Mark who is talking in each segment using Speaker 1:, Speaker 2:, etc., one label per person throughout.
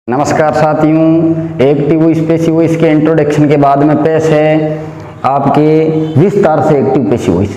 Speaker 1: नमस्कार साथियों, active स्पेसिव voice के इंट्रोडक्शन के बाद में पेश है आपके विस्तार से एक्टिव पेसिव वॉइस।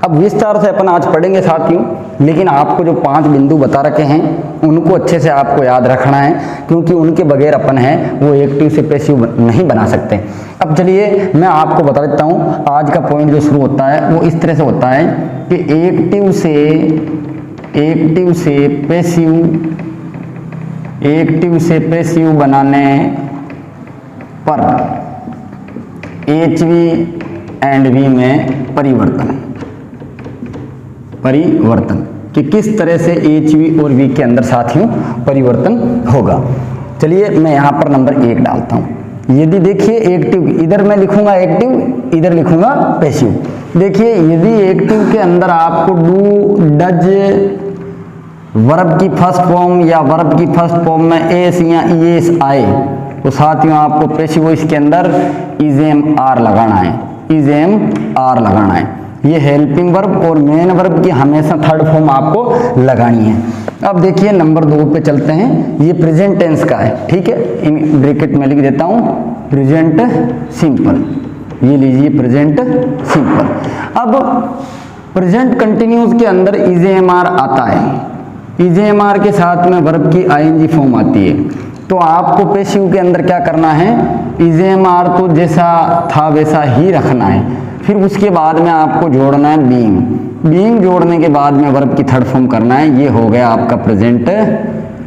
Speaker 1: अब विस्तार से अपन आज पढ़ेंगे साथियों, लेकिन आपको जो 5 बिंदु बता रखे हैं उनको अच्छे से आपको याद रखना है, क्योंकि उनके बगैर अपन है वो एक्टिव से पेसिव नहीं बना सकते। अब चलिए मैं आपको बता देता हूँ, आज का पॉइंट जो शुरू होता है वो इस तरह से होता है कि एक्टिव से पेसिव बनाने पर HV एंड V में परिवर्तन कि किस तरह से HV और V के अंदर साथियों परिवर्तन होगा। चलिए मैं यहाँ पर नंबर 1 डालता हूँ। यदि देखिए एक्टिव, इधर मैं लिखूंगा एक्टिव, इधर लिखूंगा पेसिव। देखिए यदि एक्टिव के अंदर आपको डू, डज वर्ब की फर्स्ट फॉर्म या वर्ब की फर्स्ट फॉर्म में एस या ईएस आए तो साथियों आपको पेसिव वॉइस के अंदर इजेम आर लगाना है। ये हेल्पिंग वर्ब और मेन वर्ब की हमेशा थर्ड फॉर्म आपको लगानी है। अब देखिए नंबर 2 पे चलते हैं। ये प्रेजेंट टेंस का है, ठीक है, इन ब्रैकेट में लिख देता हूं प्रेजेंट सिंपल। ये लीजिए प्रेजेंट सिंपल। अब प्रेजेंट कंटिन्यूस के अंदर इजेएमआर आता है। इजेएमआर के साथ में वर्ब की आईएनजी फॉर्म आती है, तो आपको पेसिव के अंदर क्या करना है, इजेएमआर तो जैसा था वैसा ही रखना है। फिर उसके बाद में आपको जोड़ना है बीइंग जोड़ने के बाद में वर्ब की थर्ड फॉर्म करना है। ये हो गया आपका प्रेजेंट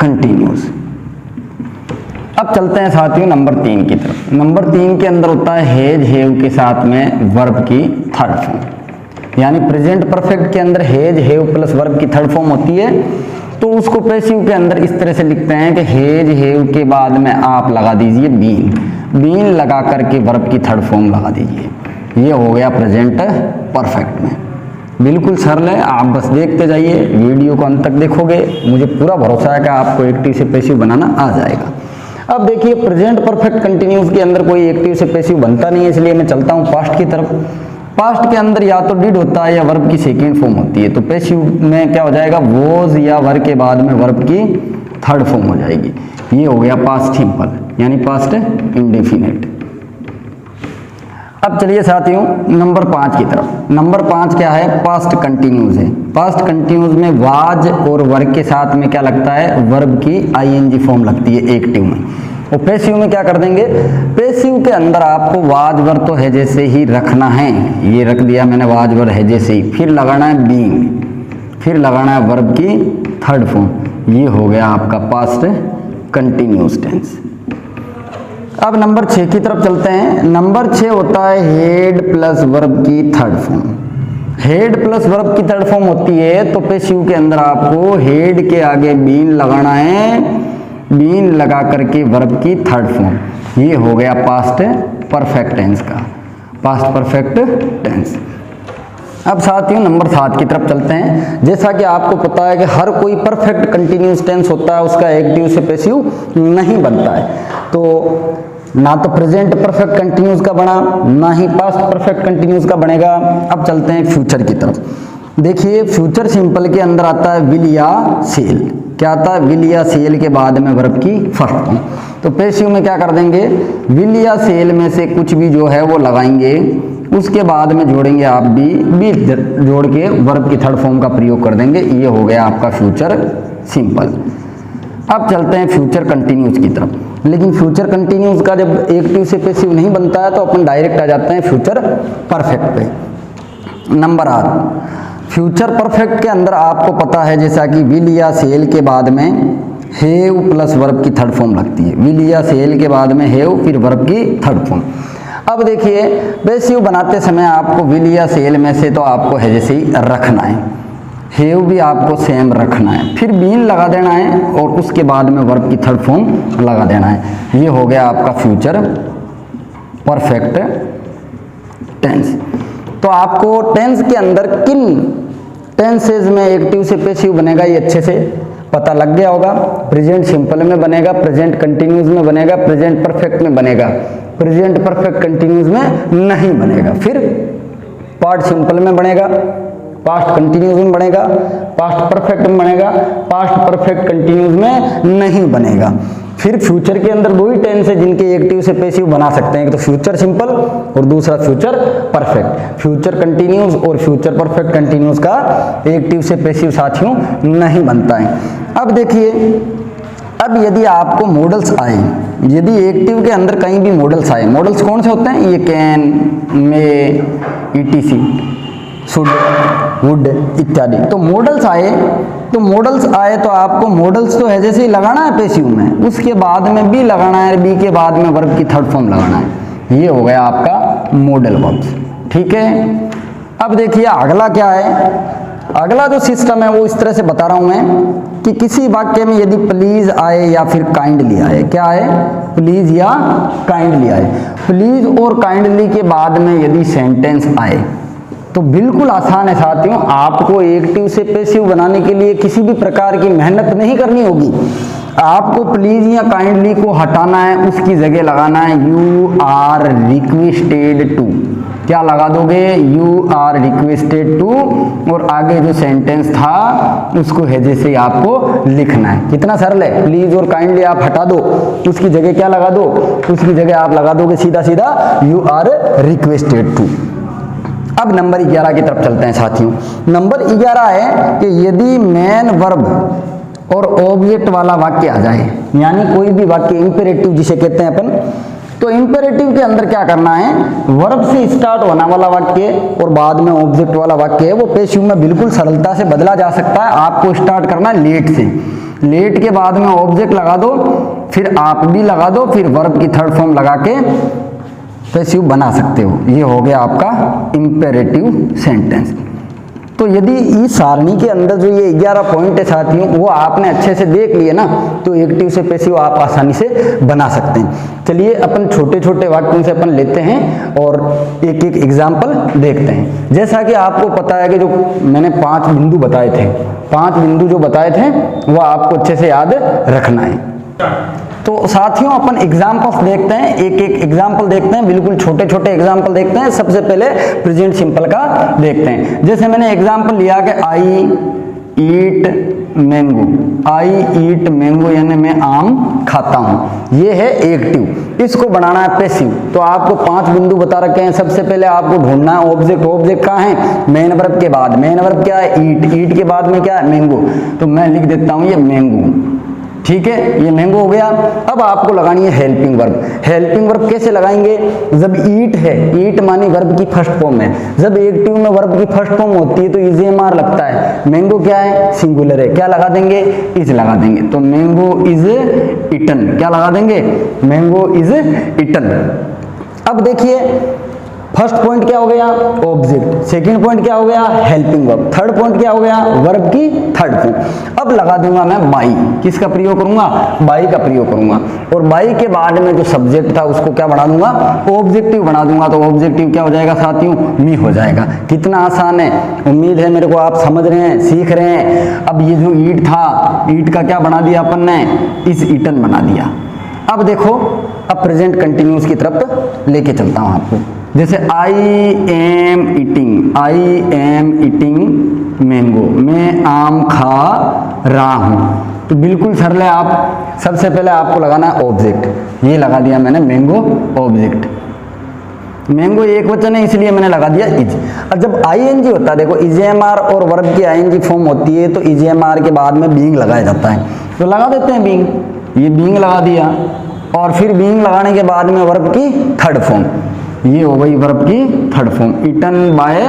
Speaker 1: कंटिन्यूस। अब चलते हैं साथियों नंबर 3 की तरफ। नंबर 3 के अंदर होता है हैज हैव के साथ में वर्ब की थर्ड फॉर्म, यानी प्रेजेंट परफेक्ट के अंदर हैज हैव प्लस वर्ब की थर्ड फॉर्म होती है, तो उसको पेसिव के अंदर इस तरह से लिखते हैं कि हैज हैव के बाद में आप लगा दीजिए बीन लगा करके वर्ब की थर्ड फॉर्म लगा दीजिए। ये हो गया प्रेजेंट परफेक्ट में। बिल्कुल सरल है, आप बस देखते जाइए, वीडियो को अंत तक देखोगे, मुझे पूरा भरोसा है कि आपको एक्टिव से पेसिव बनाना आ जाएगा। अब देखिए प्रेजेंट परफेक्ट कंटिन्यूस के अंदर कोई एक्टिव से पेसिव बनता नहीं है, इसलिए मैं चलता हूँ पास्ट की तरफ। पास्ट के अंदर या तो डिड होता है या वर्ब की सेकेंड फॉर्म होती है, तो पेसिव में क्या हो जाएगा, वॉज या वर के बाद में वर्ब की थर्ड फॉर्म हो जाएगी। ये हो गया पास्ट सिंपल, यानी पास्ट इंडेफिनिट। अब चलिए साथियों नंबर 5 की तरफ। नंबर 5 क्या है, पास्ट कंटिन्यूस है। पास्ट कंटिन्यूस में वाज और वर्ब के साथ में क्या लगता है, वर्ब की आईएनजी फॉर्म लगती है एक्टिव में। और पेसिव में क्या कर देंगे, पेसिव के अंदर आपको वाज वर तो है जैसे ही रखना है, ये रख दिया मैंने वाज वर है जैसे ही, फिर लगाना है बीइंग, फिर लगाना है वर्ब की थर्ड फॉर्म। ये हो गया आपका पास्ट कंटिन्यूस टेंस। अब नंबर 6 की तरफ चलते हैं। नंबर 6 होता है हेड प्लस वर्ब की third form. Head plus verb की थर्ड फॉर्म होती है, तो पेसिव के अंदर आपको हेड के आगे बीन लगाना है, बीन लगा करके वर्ब की थर्ड फॉर्म। ये हो गया पास्ट परफेक्ट टेंस का, पास्ट परफेक्ट टेंस। अब साथियों नंबर 7 की तरफ चलते हैं। जैसा कि आपको पता है कि हर कोई परफेक्ट कंटिन्यूस टेंस होता है, उसका एक्टिव से पेसिव नहीं बनता है। तो ना तो प्रेजेंट परफेक्ट कंटिन्यूस का बना, ना ही पास्ट परफेक्ट कंटिन्यूस का बनेगा। अब चलते हैं फ्यूचर की तरफ। देखिए फ्यूचर सिंपल के अंदर आता है विल या सेल। क्या आता है, विल या सेल के बाद में वर्ब की फर्स्ट फॉर्म। तो पेसिव में क्या कर देंगे, विल या सेल में से कुछ भी जो है वो लगाएंगे, उसके बाद में जोड़ेंगे आप बी जोड़ के वर्ब की थर्ड फॉर्म का प्रयोग कर देंगे। ये हो गया आपका फ्यूचर सिंपल। अब चलते हैं फ्यूचर कंटिन्यूस की तरफ। लेकिन फ्यूचर कंटिन्यूस का जब एक्टिव से पेसिव नहीं बनता है, तो अपन डायरेक्ट आ जाते हैं फ्यूचर परफेक्ट पे। नंबर 8, फ्यूचर परफेक्ट के अंदर आपको पता है जैसा कि विल या सेल के बाद में हैव प्लस वर्ब की थर्ड फॉर्म लगती है। विल या सेल के बाद में हैव, फिर वर्ब की थर्ड फॉर्म। अब देखिए पेसिव बनाते समय आपको विल या सेल में से तो आपको है जैसे ही रखना है, हैव भी आपको सेम रखना है, फिर बीन लगा देना है और उसके बाद में वर्ब की थर्ड फॉर्म लगा देना है। ये हो गया आपका फ्यूचर परफेक्ट टेंस। तो आपको टेंस के अंदर किन टेंसेज में एक्टिव से पेसिव बनेगा ये अच्छे से पता लग गया होगा। प्रेजेंट सिंपल में बनेगा, प्रेजेंट कंटिन्यूस में बनेगा, प्रेजेंट परफेक्ट में बनेगा, प्रेजेंट परफेक्ट कंटिन्यूस में नहीं बनेगा, फिर पार्ट सिंपल में बनेगा, पास्ट कंटिन्यूस में बनेगा, पास्ट परफेक्ट में बनेगा, पास्ट परफेक्ट कंटिन्यूस में नहीं बनेगा। फिर फ्यूचर के अंदर दो ही टेंस है जिनके एक्टिव से पैसिव बना सकते हैं, एक तो फ्यूचर सिंपल और दूसरा फ्यूचर परफेक्ट। फ्यूचर कंटिन्यूस और फ्यूचर परफेक्ट कंटिन्यूस का एक्टिव से पैसिव साथियों नहीं बनता है। अब देखिए, अब यदि आपको मॉडल्स आए, यदि एक्टिव के अंदर कहीं भी मॉडल्स आए, मॉडल्स कौन से होते हैं, ये can, may, etc, should, would इत्यादि। तो मॉडल्स आए तो आपको मॉडल्स तो है जैसे ही लगाना है पैसिव में, उसके बाद में बी लगाना है, बी के बाद में वर्ब की थर्ड फॉर्म लगाना है। ये हो गया आपका मॉडल वर्ब्स, ठीक है। अब देखिए अगला क्या है, अगला जो सिस्टम है वो इस तरह से बता रहा हूं मैं कि किसी वाक्य में यदि प्लीज आए या फिर काइंडली आए, क्या आए, प्लीज या काइंडली आए, प्लीज और काइंडली के बाद में यदि सेंटेंस आए तो बिल्कुल आसान है साथियों, आपको एक्टिव से पैसिव बनाने के लिए किसी भी प्रकार की मेहनत नहीं करनी होगी। आपको प्लीज या काइंडली को हटाना है, उसकी जगह लगाना है यू आर रिक्वेस्टेड टू। क्या लगा दोगे, यू आर रिक्वेस्टेड टू, और आगे जो सेंटेंस था उसको है जैसे आपको लिखना है। कितना सरल है, प्लीज और काइंडली आप हटा दो, उसकी जगह क्या लगा दो, उसकी जगह आप लगा दोगे सीधा सीधा यू आर रिक्वेस्टेड टू। अब नंबर 11 की तरफ चलते हैं साथियों। नंबर 11 है कि यदि मेन वर्ब और ऑब्जेक्ट वाला वाक्य आ जाए, यानी कोई भी वाक्य इंपेरेटिव जिसे कहते हैं अपन, तो इंपेरेटिव के अंदर क्या करना है, वर्ब से स्टार्ट होने वाला वाक्य और बाद में ऑब्जेक्ट वाला वाक्य है वो पैसिव में बिल्कुल सरलता से बदला जा सकता है। आपको स्टार्ट करना है लेट से, लेट के बाद में ऑब्जेक्ट लगा दो, फिर आप भी लगा दो, फिर वर्ब की थर्ड फॉर्म लगा के पैसिव बना सकते हो। ये हो गया आपका इंपेरेटिव सेंटेंस। तो यदि इस सारणी के अंदर जो ये 11 पॉइंट है साथियों वो आपने अच्छे से देख लिए ना, तो एक्टिव से पैसिव आप आसानी से बना सकते हैं। चलिए अपन छोटे छोटे वाक्यों से अपन लेते हैं और एक एक एग्जाम्पल देखते हैं। जैसा कि आपको पता है कि जो मैंने 5 बिंदु बताए थे, 5 बिंदु जो बताए थे वो आपको अच्छे से याद रखना है। तो साथियों अपन एग्जाम्पल्स देखते हैं, एक एक एग्जाम्पल देखते हैं, बिल्कुल छोटे छोटे एग्जाम्पल देखते हैं। सबसे पहले प्रेजेंट सिंपल का देखते हैं। जैसे मैंने एग्जाम्पल लिया कि आई ईट मैंगो, आई ईट मैंगो यानी मैं आम खाता हूं, ये है एक्टिव। इसको बनाना है पैसिव, तो आपको 5 बिंदु बता रखे हैं। सबसे पहले आपको ढूंढना है ऑब्जेक्ट, ऑब्जेक्ट कहाँ है, मेन वर्ब के बाद, मेन वर्ब क्या है ईट, ईट के बाद में क्या है मैंगो, तो मैं लिख देता हूं ये मैंगो, ठीक है, ये मैंगो हो गया। अब आपको लगानी है हेल्पिंग वर्ब। हेल्पिंग वर्ब कैसे लगाएंगे, जब ईट है, ईट मानी वर्ब की फर्स्ट फॉर्म है, जब एक्टिव में वर्ब की फर्स्ट फॉर्म होती है तो इज एम आर लगता है। मैंगो क्या है, सिंगुलर है, क्या लगा देंगे, इज लगा देंगे, तो मैंगो इज इटन, क्या लगा देंगे, मैंगो इज इटन। अब देखिए फर्स्ट पॉइंट क्या हो गया, ऑब्जेक्ट, सेकंड पॉइंट क्या हो गया, हेल्पिंग वर्ब, थर्ड पॉइंट क्या हो गया, वर्ब की थर्ड फॉर्म। अब लगा दूंगा मैं बाई, किसका प्रयोग करूंगा, बाई का प्रयोग करूंगा, और बाई के बाद में जो सब्जेक्ट था उसको क्या बना दूंगा, ऑब्जेक्टिव बना दूंगा, तो ऑब्जेक्टिव क्या हो जाएगा साथियों, मी हो जाएगा। कितना आसान है, उम्मीद है मेरे को आप समझ रहे हैं, सीख रहे हैं। अब ये जो ईट था, ईट का क्या बना दिया अपन ने, इस ईटन बना दिया। अब देखो, अब प्रेजेंट कंटिन्यूस की तरफ लेके चलता हूं आपको। जैसे I am eating, I am eating mango, मैं आम खा रहा हूं, तो बिल्कुल सरल है। आप सबसे पहले आपको लगाना है ऑब्जेक्ट, ये लगा दिया मैंने मैंगो ऑब्जेक्ट, मैंगो एक वचन है इसलिए मैंने लगा दिया इज। और जब आईएनजी होता है, देखो इजेएमआर और वर्ब की आईएनजी फॉर्म होती है तो इजेएमआर के बाद में बीइंग लगाया जाता है, तो लगा देते हैं बीइंग, ये बीइंग लगा दिया, और फिर बीइंग लगाने के बाद में वर्ब की थर्ड फॉर्म, ये हो गई वर्ब की third form, eaten by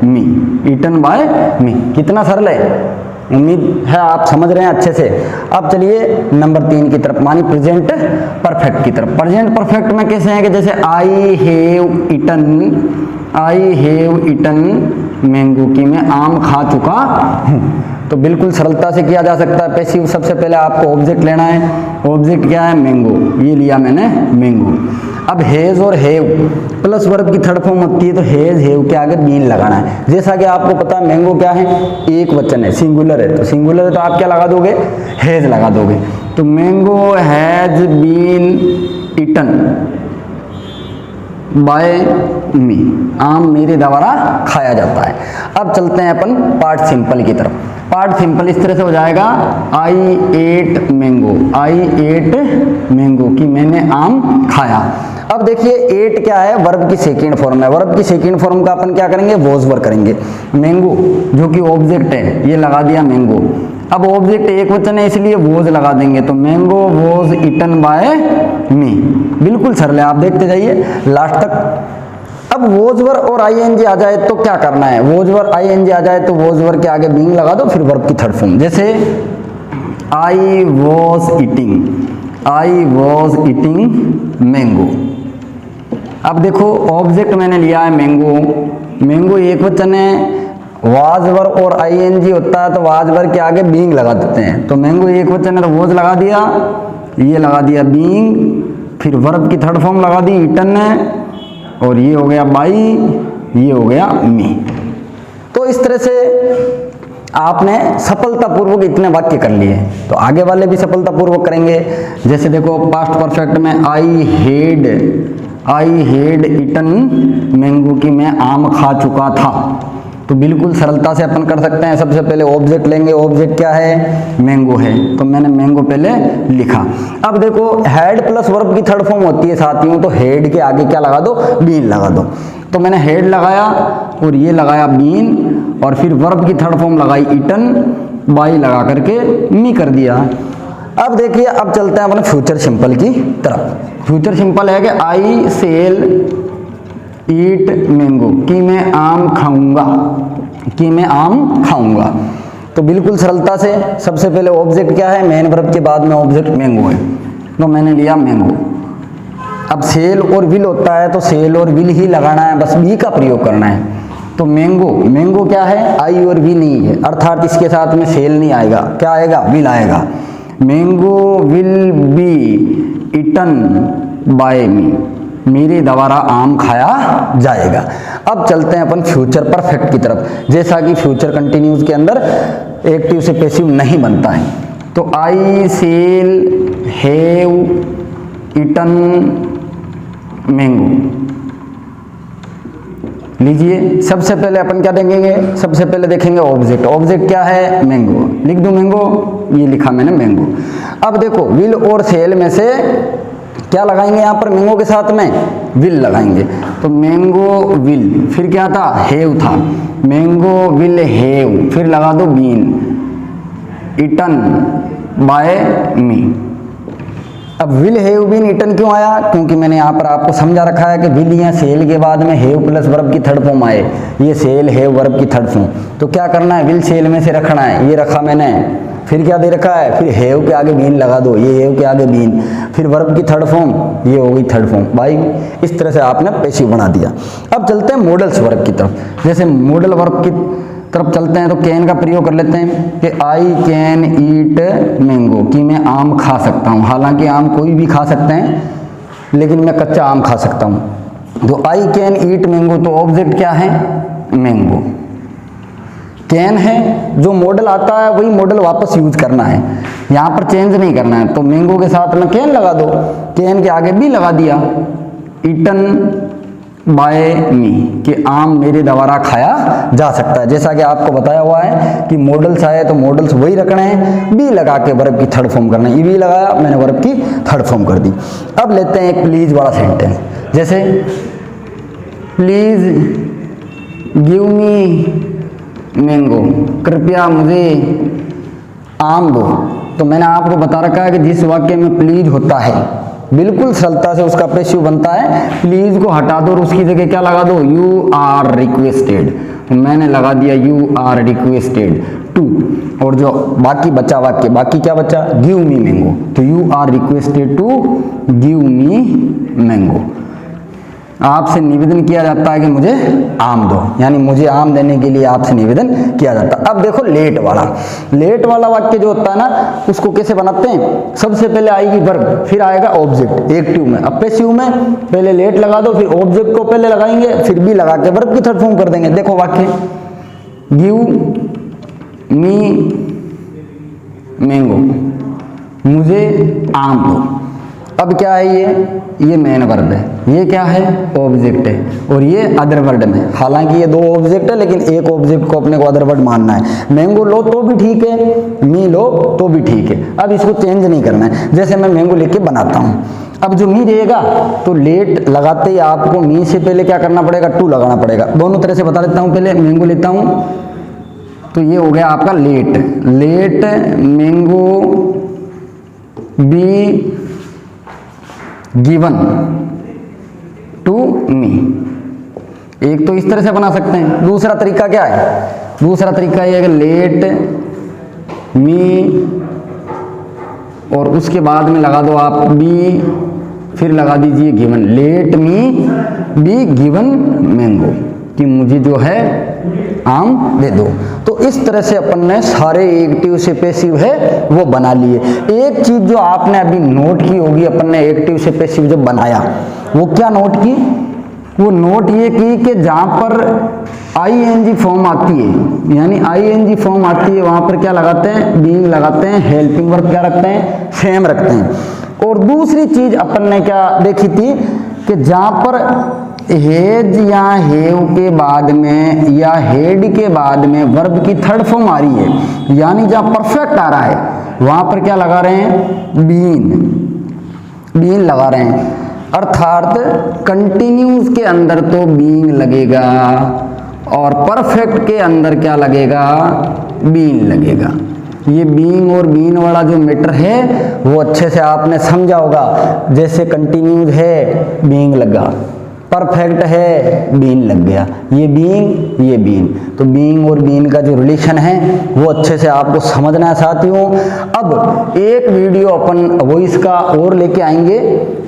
Speaker 1: me, eaten by me. कितना सरल है, उम्मीद है आप समझ रहे हैं अच्छे से। अब चलिए नंबर 3 की तरफ, मानी प्रेजेंट परफेक्ट की तरफ। प्रेजेंट परफेक्ट में कैसे है कि जैसे I have eaten, I have eaten mango, की मैं आम खा चुका हूं, तो बिल्कुल सरलता से किया जा सकता है पैसिव। सबसे पहले आपको ऑब्जेक्ट लेना है, ऑब्जेक्ट क्या है, मैंगो, ये लिया मैंने मैंगो। अब हैज और हैव प्लस वर्ब की थर्ड फॉर्म होती है, तो हैज हैव के आगे बीन लगाना है। जैसा कि आपको पता है मैंगो क्या है, एक वचन है, सिंगुलर है, तो सिंगुलर है तो आप क्या लगा दोगे, हैज लगा दोगे, तो mango has been eaten by me, आम मेरे द्वारा खाया जाता है। अब चलते हैं अपन पार्ट सिंपल की तरफ। पार्ट सिंपल इस तरह से हो जाएगा, आई एट मैंगो, आई एट मैंगो कि मैंने आम खाया। अब देखिए एट क्या है, वर्ब की सेकंड फॉर्म है। वर्ब की सेकंड फॉर्म का अपन क्या करेंगे, वॉज वर्ब करेंगे। मैंगो जो कि ऑब्जेक्ट है, ये लगा दिया मैंगो। अब ऑब्जेक्ट एक वचन है इसलिए वॉज लगा देंगे, तो मैंगो वॉज ईटन बाय मी। बिल्कुल सरल है, आप देखते जाइए लास्ट तक। अब वॉज वर्ब और आईएनजी आ जाए तो क्या करना है, वॉज वर्ब आईएनजी आ जाए तो वॉज वर्ब के आगे बीइंग लगा दो, फिर वर्ब की थर्ड फॉर्म। जैसे I was eating, I was eating mango. अब देखो ऑब्जेक्ट मैंने लिया है मैंगो, मैंगो एक वचन है, वाज वर्ब और आईएनजी होता है तो वाज वर्ब के आगे बीइंग लगा देते हैं। तो मैंगो एक वचन है तो वॉज लगा दिया, ये लगा दिया बीइंग, फिर वर्ब की थर्ड फॉर्म लगा दी ईटन है, और ये हो गया बाई, ये हो गया मी। तो इस तरह से आपने सफलतापूर्वक इतने वाक्य कर लिए, तो आगे वाले भी सफलतापूर्वक करेंगे। जैसे देखो पास्ट परफेक्ट में आई हेड ईटन मैंगो कि मैं आम खा चुका था, तो बिल्कुल सरलता से अपन कर सकते हैं। सबसे पहले ऑब्जेक्ट लेंगे, ऑब्जेक्ट क्या है, मैंगो है, तो मैंने मैंगो पहले लिखा। अब देखो हेड प्लस वर्ब की थर्ड फॉर्म होती है साथियों, तो हेड के आगे क्या लगा दो, बीन लगा दो। तो मैंने हेड लगाया और ये लगाया बीन, और फिर वर्ब की थर्ड फॉर्म लगाई ईटन, बाई लगा करके मी कर दिया। अब देखिए अब चलते हैं अपने फ्यूचर सिंपल की तरफ। फ्यूचर सिंपल है कि आई सेल ईट मैंगो कि मैं आम खाऊंगा, कि मैं आम खाऊंगा। तो बिल्कुल सरलता से सबसे पहले ऑब्जेक्ट क्या है, मेन वर्ब के बाद में ऑब्जेक्ट मैंगो है, तो मैंने लिया मैंगो। अब सेल और विल होता है तो सेल और विल ही लगाना है, बस बी का प्रयोग करना है। तो मैंगो, मैंगो क्या है, आई और वी नहीं है, अर्थात इसके साथ में सेल नहीं आएगा, क्या आएगा, विल आएगा। Mango will be eaten by me, मेरे द्वारा आम खाया जाएगा। अब चलते हैं अपन फ्यूचर परफेक्ट की तरफ। जैसा कि फ्यूचर कंटिन्यूज के अंदर एक्टिव से पैसिव नहीं बनता है, तो आई सेल हैव ईटन मैंगो। लीजिए सबसे पहले अपन क्या देखेंगे, सबसे पहले देखेंगे ऑब्जेक्ट। ऑब्जेक्ट क्या है, मैंगो, लिख दूं मैंगो, ये लिखा मैंने मैंगो। अब देखो विल और सेल में से क्या लगाएंगे, यहाँ पर मैंगो के साथ में विल लगाएंगे, तो मैंगो विल, फिर क्या था, हैव था, मैंगो विल हैव, फिर लगा दो बीन, ईटन बाय मी। अब विल हैव बीन ईटन क्यों आया, क्योंकि मैंने यहाँ पर आपको समझा रखा है कि विल या सेल के बाद में हैव प्लस वर्ब की थर्ड फॉर्म आए, ये सेल हैव वर्ब की थर्ड फॉर्म, तो क्या करना है, विल सेल में से रखना है, ये रखा मैंने, फिर क्या दे रखा है, फिर हैव के आगे बीन लगा दो, ये हैव के आगे बीन, फिर वर्ब की थर्ड फॉर्म, ये हो गई थर्ड फॉर्म बाई। इस तरह से आपने पैसिव बना दिया। अब चलते हैं मॉडल्स वर्ब की तरफ। जैसे मॉडल वर्ब की तरफ चलते हैं तो कैन का प्रयोग कर लेते हैं कि आई कैन ईट मैंगो, कि मैं आम खा सकता हूँ। हालांकि आम कोई भी खा सकते हैं, लेकिन मैं कच्चा आम खा सकता हूँ। तो आई कैन ईट मैंगो, तो ऑब्जेक्ट क्या है, मैंगो। कैन है, जो मॉडल आता है वही मॉडल वापस यूज करना है, यहाँ पर चेंज नहीं करना है। तो मैंगो के साथ में कैन लगा दो, कैन के आगे भी लगा दिया, ईटन बाय मी, कि आम मेरे द्वारा खाया जा सकता है। जैसा कि आपको बताया हुआ है कि मॉडल्स आए तो मॉडल्स वही रखने हैं, बी लगा के वर्ब की थर्ड फॉर्म करना है। ये भी लगाया मैंने, वर्ब की थर्ड फॉर्म कर दी। अब लेते हैं एक प्लीज वाला सेंटेंस। जैसे प्लीज गिव मी मैंगो, कृपया मुझे आम दो। तो मैंने आपको बता रखा है कि जिस वाक्य में प्लीज होता है बिल्कुल सरलता से उसका पैसिव बनता है। प्लीज को हटा दो और उसकी जगह क्या लगा दो, यू आर रिक्वेस्टेड। तो मैंने लगा दिया यू आर रिक्वेस्टेड टू, और जो बाकी बचा वाक्य, बाकी क्या बचा, गिव मी मैंगो, तो you are requested to give me mango. आपसे निवेदन किया जाता है कि मुझे आम दो, यानी मुझे आम देने के लिए आपसे निवेदन किया जाता है। अब देखो लेट वाला, लेट वाला वाक्य जो होता है ना, उसको कैसे बनाते हैं, सबसे पहले आएगी वर्ब, फिर आएगा ऑब्जेक्ट एक्टिव में। अब पैसिव में पहले लेट लगा दो, फिर ऑब्जेक्ट को पहले लगाएंगे, फिर भी लगा के वर्ब की थर्ड फॉर्म कर देंगे। देखो वाक्य, गिव मी मैंगो, मुझे आम दो। अब क्या है ये मेन वर्ब है, ये क्या है ऑब्जेक्ट है, और ये अदर वर्ड में। हालांकि ये दो ऑब्जेक्ट है लेकिन एक ऑब्जेक्ट को अपने को अदर वर्ड मानना है। मैंगो लो तो भी ठीक है, मी लो तो भी ठीक है। अब इसको चेंज नहीं करना है। जैसे मैं मैंगो लेके बनाता हूँ, अब जो मी रहेगा तो लेट लगाते ही आपको मी से पहले क्या करना पड़ेगा, टू लगाना पड़ेगा। दोनों तरह से बता देता हूँ। पहले मैंगो लेता हूँ तो ये हो गया आपका let, let mango be given to me. एक तो इस तरह से बना सकते हैं। दूसरा तरीका क्या है, दूसरा तरीका ये है कि लेट मी और उसके बाद में लगा दो आप बी, फिर लगा दीजिए given, let me be given mango, कि मुझे जो है आम दे दो। तो इस तरह से अपन ने सारे एक्टिव से पैसिव है वो बना लिए। एक चीज जो आपने अभी नोट की होगी, अपन ने एक्टिव से पैसिव जब बनाया, वो क्या नोट की, वो नोट ये की कि जहां पर आईएनजी फॉर्म आती है, यानी आईएनजी फॉर्म आती है, वहां पर क्या लगाते हैं, बीइंग लगाते हैं, हेल्पिंग वर्ब क्या रखते हैं, सेम रखते हैं। और दूसरी चीज अपन ने क्या देखी थी कि जहां पर हेज या हेव के बाद में या हेड के बाद में वर्ब की थर्ड फॉर्म आ रही है, यानी जहां परफेक्ट आ रहा है, वहां पर क्या लगा रहे हैं, बीइंग लगा रहे हैं। अर्थात कंटिन्यूज के अंदर तो बीइंग लगेगा और परफेक्ट के अंदर क्या लगेगा, बीइंग लगेगा। ये बीइंग और बीइंग वाला जो मैटर है वो अच्छे से आपने समझा होगा। जैसे कंटिन्यूज है, बीइंग लगा, परफेक्ट है, बीइंग लग गया, ये बीइंग। तो बीइंग और बीइंग का जो रिलेशन है वो अच्छे से आपको समझना है साथियों। अब एक वीडियो अपन वॉइस का और लेके आएंगे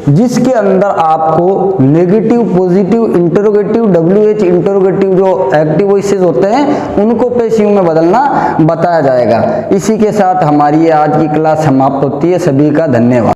Speaker 1: जिसके अंदर आपको negative, positive, interrogative, WH interrogative जो एक्टिव वॉइसेस होते हैं उनको पैसिव में बदलना बताया जाएगा। इसी के साथ हमारी आज की क्लास समाप्त होती है। सभी का धन्यवाद।